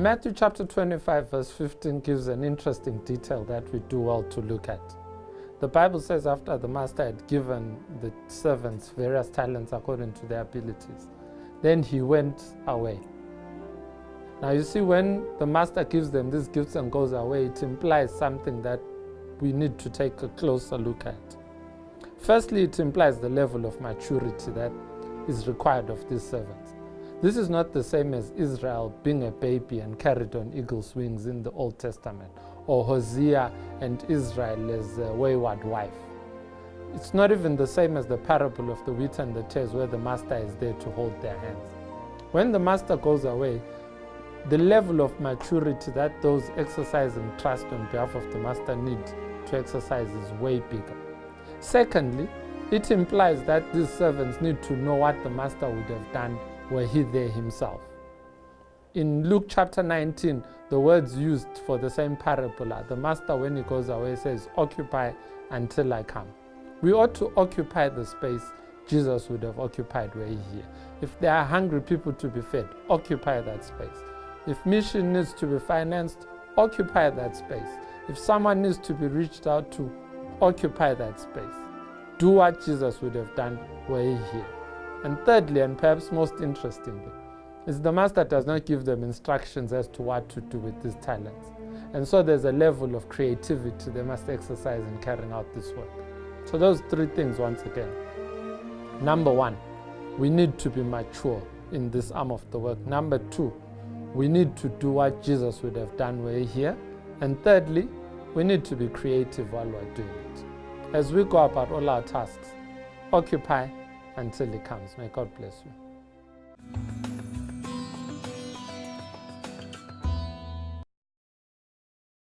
Matthew chapter 25 verse 15 gives an interesting detail that we do well to look at. The Bible says after the master had given the servants various talents according to their abilities, then he went away. Now you see, when the master gives them these gifts and goes away, it implies something that we need to take a closer look at. Firstly, it implies the level of maturity that is required of these servants. This is not the same as Israel being a baby and carried on eagle's wings in the Old Testament, or Hosea and Israel as a wayward wife. It's not even the same as the parable of the wheat and the tares, where the master is there to hold their hands. When the master goes away, the level of maturity that those exercising trust on behalf of the master need to exercise is way bigger. Secondly, it implies that these servants need to know what the master would have done were he there himself. In Luke chapter 19, the words used for the same parable are, the master when he goes away says, "Occupy until I come." We ought to occupy the space Jesus would have occupied were he here. If there are hungry people to be fed, occupy that space. If mission needs to be financed, occupy that space. If someone needs to be reached out to, occupy that space. Do what Jesus would have done were he here. And thirdly, and perhaps most interestingly, is the master does not give them instructions as to what to do with these talents. And so there's a level of creativity they must exercise in carrying out this work. So those three things once again. Number one, we need to be mature in this arm of the work. Number two, we need to do what Jesus would have done were he here. And thirdly, we need to be creative while we're doing it. As we go about all our tasks, occupy until he comes. May God bless you.